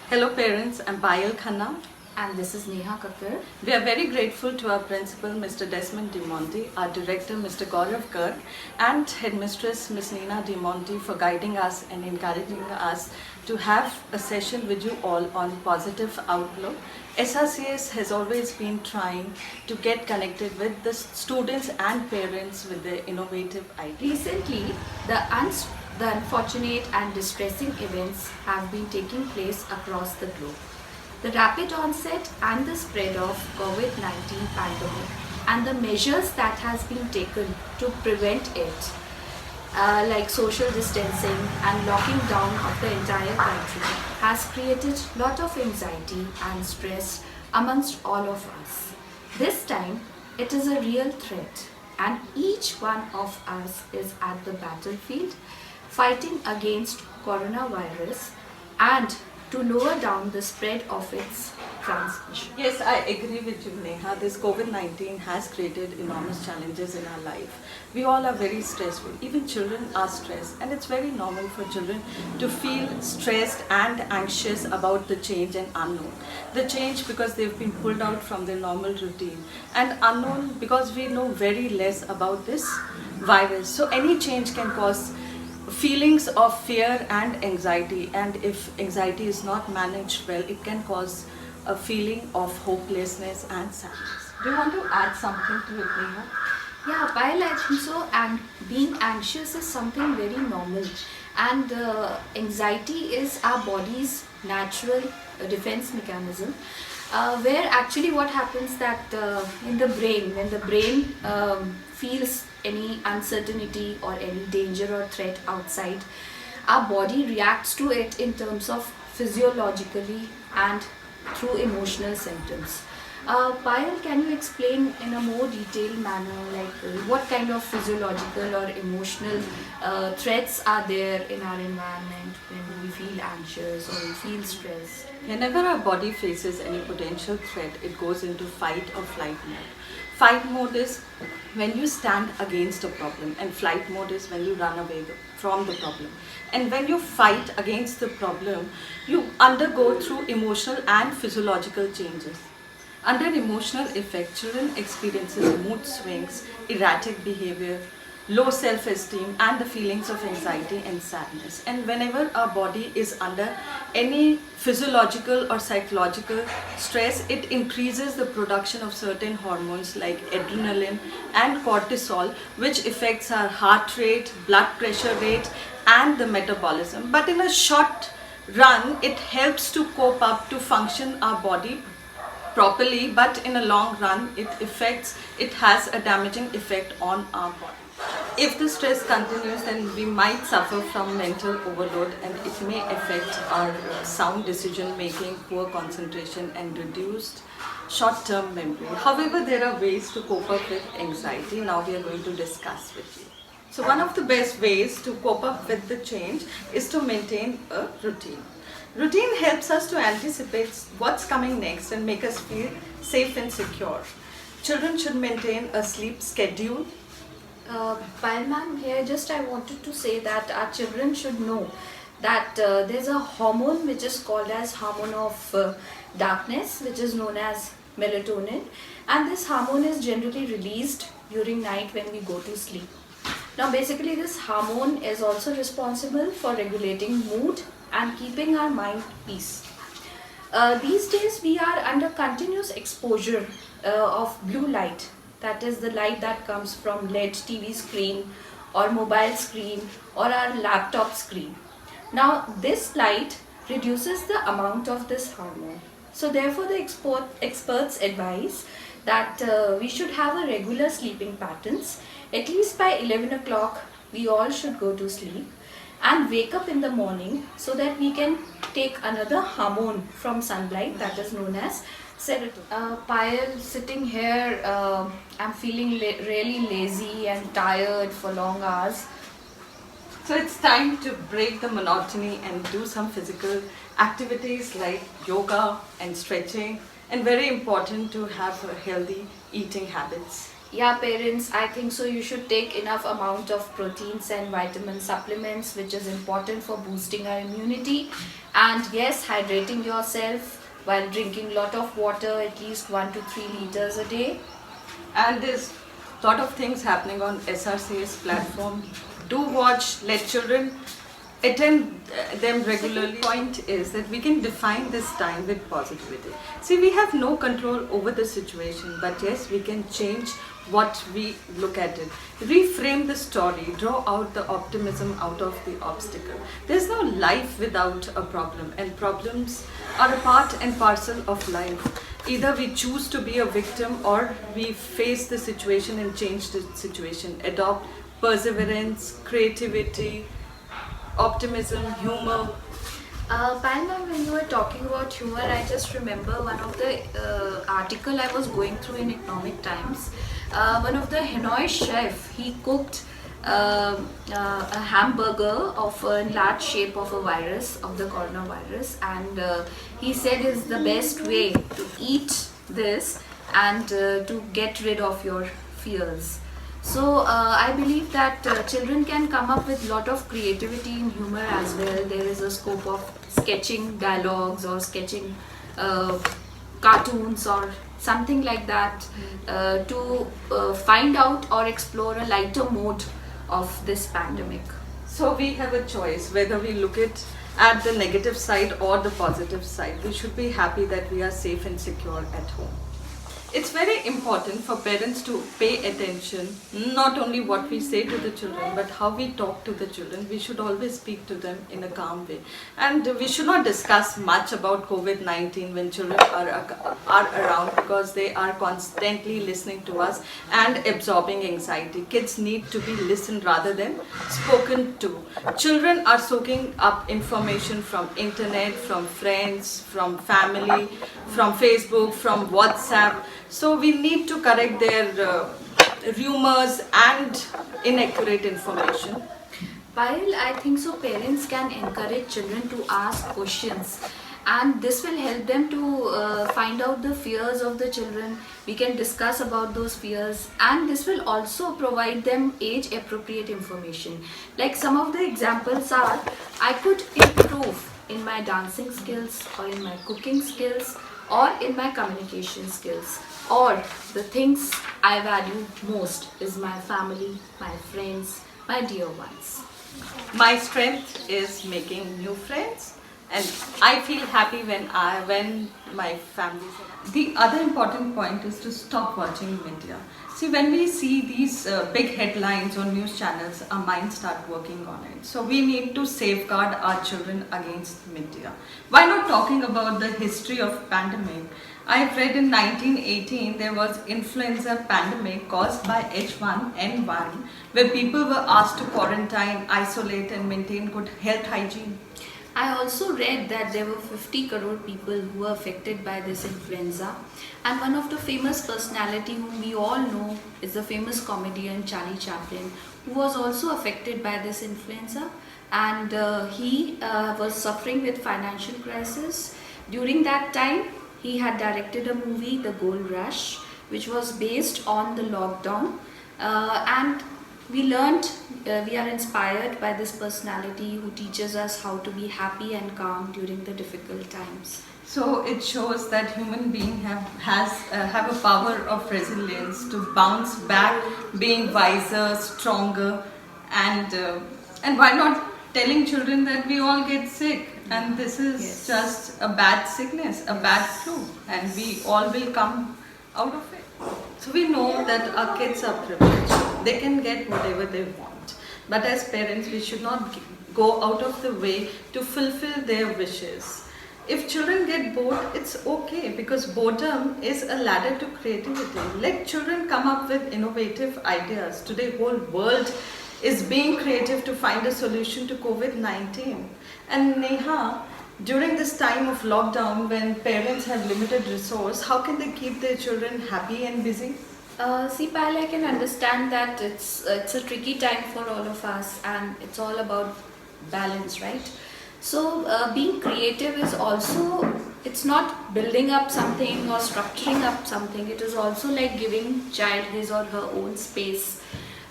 Hello parents, I'm Payal Khanna. And this is Neha Kakkar. We are very grateful to our principal, Mr. Desmond DeMonte, our director, Mr. Gaurav Garg, and headmistress, Ms. Nina DeMonte, for guiding us and encouraging us to have a session with you all on positive outlook. SRCS has always been trying to get connected with the students and parents with their innovative ideas. Recently, the unfortunate and distressing events have been taking place across the globe. The rapid onset and the spread of COVID-19 pandemic and the measures that has been taken to prevent it, like social distancing and locking down of the entire country, has created lot of anxiety and stress amongst all of us. This time, it is a real threat, and each one of us is at the battlefield fighting against coronavirus and to lower down the spread of its transmission. Yes, I agree with you, Neha. This COVID-19 has created enormous challenges in our life. We all are very stressful. Even children are stressed, and it's very normal for children to feel stressed and anxious about the change and unknown. The change because they've been pulled out from their normal routine, and unknown because we know very less about this virus. So any change can cause feelings of fear and anxiety, and if anxiety is not managed well, it can cause a feeling of hopelessness and sadness. Do you want to add something to it, Neha? Yeah, while I think so, and being anxious is something very normal, and anxiety is our body's natural defense mechanism. Where actually what happens that in the brain, when the brain feels any uncertainty or any danger or threat outside, our body reacts to it in terms of physiologically and through emotional symptoms. Payal, can you explain in a more detailed manner, like what kind of physiological or emotional threats are there in our environment when we feel anxious or we feel stressed? Whenever our body faces any potential threat, it goes into fight or flight mode. Fight mode is when you stand against a problem, and flight mode is when you run away from the problem. And when you fight against the problem, you undergo through emotional and physiological changes. Under emotional effect, children experiences mood swings, erratic behavior, low self-esteem, and the feelings of anxiety and sadness. And whenever our body is under any physiological or psychological stress, it increases the production of certain hormones like adrenaline and cortisol, which affects our heart rate, blood pressure rate, and the metabolism. But in a short run, it helps to cope up to function our body properly, but in a long run it has a damaging effect on our body. If the stress continues, then we might suffer from mental overload, and it may affect our sound decision making, poor concentration, and reduced short-term memory. However, there are ways to cope up with anxiety. Now we are going to discuss with you. So one of the best ways to cope up with the change is to maintain a routine. Routine helps us to anticipate what's coming next and make us feel safe and secure. Children should maintain a sleep schedule. Payal ma'am, here just I wanted to say that our children should know that there's a hormone which is called as hormone of darkness, which is known as melatonin, and this hormone is generally released during night when we go to sleep. Now basically this hormone is also responsible for regulating mood and keeping our mind peace. These days we are under continuous exposure of blue light, that is the light that comes from LED TV screen or mobile screen or our laptop screen. Now this light reduces the amount of this hormone. So therefore the experts advise that we should have a regular sleeping patterns. At least by 11 o'clock we all should go to sleep and wake up in the morning so that we can take another hormone from sunlight, that is known as serotonin. Payal, sitting here, I'm feeling really lazy and tired for long hours. So it's time to break the monotony and do some physical activities like yoga and stretching, and very important to have healthy eating habits. Yeah, parents, I think so. You should take enough amount of proteins and vitamin supplements, which is important for boosting our immunity. And yes, hydrating yourself while drinking lot of water, at least 1 to 3 liters a day. And there's lot of things happening on SRC's platform. Do watch, let children attend them regularly. Point is that we can define this time with positivity. See, we have no control over the situation, but yes, we can change what we look at it. Reframe the story, draw out the optimism out of the obstacle. There's no life without a problem, and problems are a part and parcel of life. Either we choose to be a victim or we face the situation and change the situation. Adopt perseverance, creativity, optimism, humor. Payal, when you were talking about humor, I just remember one of the article I was going through in Economic Times. One of the Hanoi chef, he cooked a hamburger of a large shape of a virus, of the coronavirus, and he said is the best way to eat this and to get rid of your fears. So I believe that children can come up with lot of creativity and humor as well. There is a scope of sketching dialogues or sketching cartoons or something like that to find out or explore a lighter mode of this pandemic. So we have a choice whether we look at the negative side or the positive side. We should be happy that we are safe and secure at home. It's very important for parents to pay attention, not only what we say to the children, but how we talk to the children. We should always speak to them in a calm way. And we should not discuss much about COVID-19 when children are around, because they are constantly listening to us and absorbing anxiety. Kids need to be listened rather than spoken to. Children are soaking up information from internet, from friends, from family, from Facebook, from WhatsApp. So we need to correct their rumors and inaccurate information. While I think so, parents can encourage children to ask questions, and this will help them to find out the fears of the children. We can discuss about those fears, and this will also provide them age appropriate information. Like some of the examples are, I could improve in my dancing skills or in my cooking skills or in my communication skills, or the things I value most is my family, my friends, my dear ones. My strength is making new friends, and I feel happy when my family. The other important point is to stop watching media. See, when we see these big headlines on news channels, our minds start working on it. So we need to safeguard our children against media. Why not talking about the history of pandemic? I've read in 1918 there was influenza pandemic caused by H1N1, where people were asked to quarantine, isolate and maintain good health hygiene. I also read that there were 50 crore people who were affected by this influenza, and one of the famous personality whom we all know is the famous comedian Charlie Chaplin, who was also affected by this influenza, and he was suffering with financial crisis. During that time, he had directed a movie, The Gold Rush, which was based on the lockdown, and we learned, we are inspired by this personality who teaches us how to be happy and calm during the difficult times. So it shows that human being have a power of resilience to bounce back, being wiser, stronger, and why not telling children that we all get sick, and this is Yes. just a bad sickness, a bad flu, and we all will come out of it. So we know that our kids are privileged. They can get whatever they want. But as parents, we should not go out of the way to fulfill their wishes. If children get bored, it's okay, because boredom is a ladder to creativity. Let children come up with innovative ideas. Today, whole world is being creative to find a solution to COVID-19. And Neha, during this time of lockdown, when parents have limited resource, how can they keep their children happy and busy? See, Payal, I can understand that it's a tricky time for all of us, and it's all about balance, right? So being creative is also, it's not building up something or structuring up something. It is also like giving child his or her own space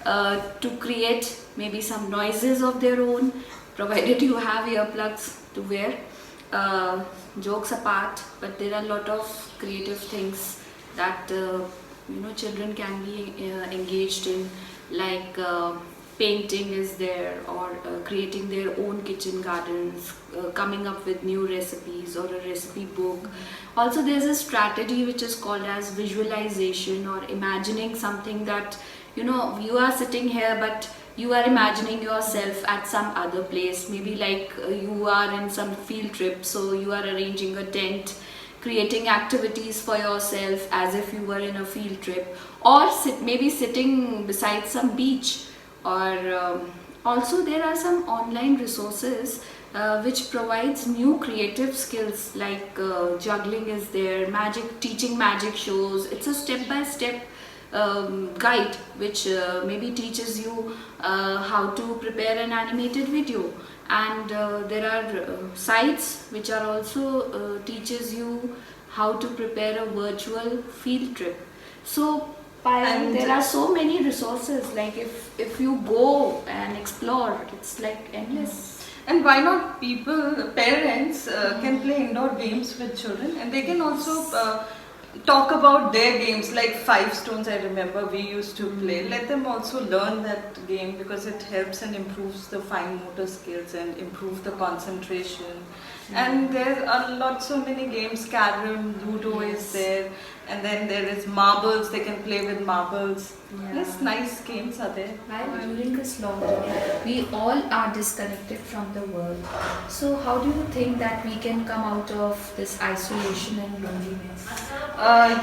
to create maybe some noises of their own, provided you have earplugs to wear. Jokes apart, but there are a lot of creative things that children can be engaged in, like painting is there, or creating their own kitchen gardens, coming up with new recipes or a recipe book. Also, there's a strategy which is called as visualization, or imagining something that you are sitting here, but you are imagining yourself at some other place, maybe like you are in some field trip, so you are arranging a tent, creating activities for yourself as if you were in a field trip, or maybe sitting beside some beach. Or also there are some online resources which provides new creative skills, like juggling is there, magic, teaching magic shows. It's a step by step guide which maybe teaches you how to prepare an animated video. And there are sites which are also teaches you how to prepare a virtual field trip. So And there are so many resources, like if you go and explore, it's like endless. And why not parents can play indoor games with children, and they can also talk about their games, like Five Stones. I remember we used to play. Let them also learn that game, because it helps and improves the fine motor skills and improve the concentration. And there are lots so many games. Carrom, Ludo is there, and then there is marbles. They can play with marbles. Yes, nice games are there. While during this lockdown, we all are disconnected from the world. So, how do you think that we can come out of this isolation and loneliness?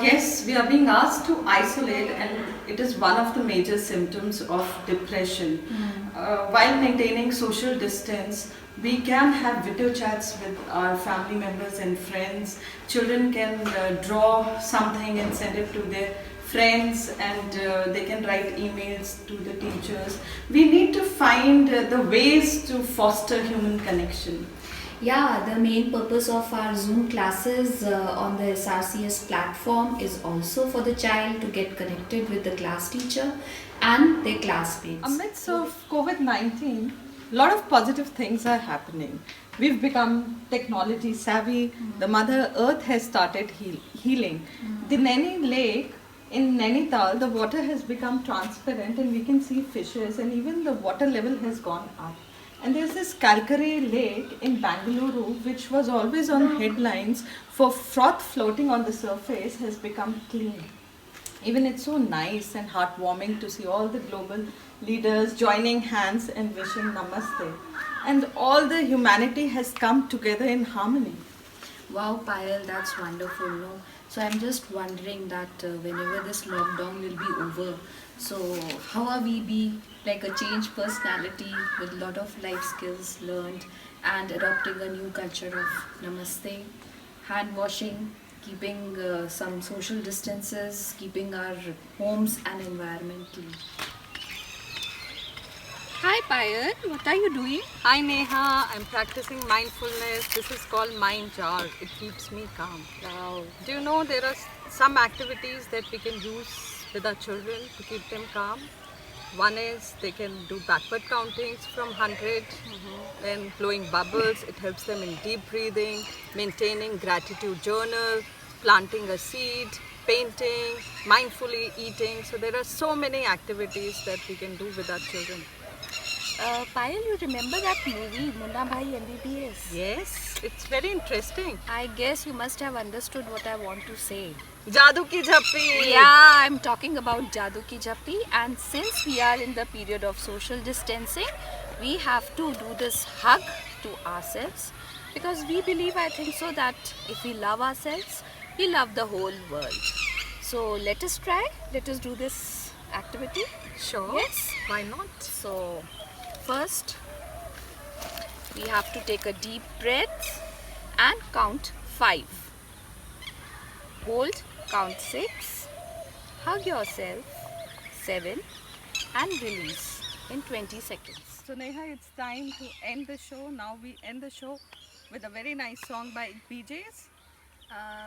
Yes, we are being asked to isolate, and it is one of the major symptoms of depression. While maintaining social distance, we can have video chats with our family members and friends. Children can draw something and send it to their friends, and they can write emails to the teachers. We need to find the ways to foster human connection. Yeah, the main purpose of our Zoom classes on the SRCS platform is also for the child to get connected with the class teacher and their classmates. Amidst of COVID-19, a lot of positive things are happening. We've become technology savvy. The Mother Earth has started healing. The Naini Lake in Nainital, the water has become transparent and we can see fishes, and even the water level has gone up. And there's this Kalkari lake in Bangalore, which was always on headlines for froth floating on the surface, has become clean. Even it's so nice and heartwarming to see all the global leaders joining hands and wishing namaste. And all the humanity has come together in harmony. Wow, Payal, that's wonderful. No? So I'm just wondering that whenever this lockdown will be over, so how are we be like a changed personality with a lot of life skills learned and adopting a new culture of namaste, hand washing, keeping some social distances, keeping our homes and environment clean. Hi Payal, what are you doing? Hi Neha, I'm practicing mindfulness. This is called Mind Jar. It keeps me calm. Wow. Do you know there are some activities that we can use with our children to keep them calm? One is they can do backward countings from 100, then blowing bubbles. It helps them in deep breathing, maintaining gratitude journal, planting a seed, painting, mindfully eating. So there are so many activities that we can do with our children. Payal, you remember that movie, Munna Bhai MBBS? Yes, it's very interesting. I guess you must have understood what I want to say. Jadoo Ki Jhappi! Yeah, I'm talking about Jadoo Ki Jhappi, and since we are in the period of social distancing, we have to do this hug to ourselves, because we believe, I think so, that if we love ourselves, we love the whole world. So let us try, let us do this activity. Sure. Yes? Why not? So first, we have to take a deep breath and count 5. Hold, count 6, hug yourself, 7, and release in 20 seconds. So Neha, it's time to end the show. Now we end the show with a very nice song by BJ's.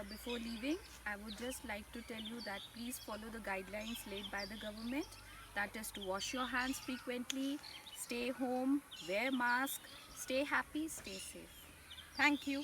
Before leaving, I would just like to tell you that please follow the guidelines laid by the government. That is to wash your hands frequently, stay home, wear mask, stay happy, stay safe. Thank you.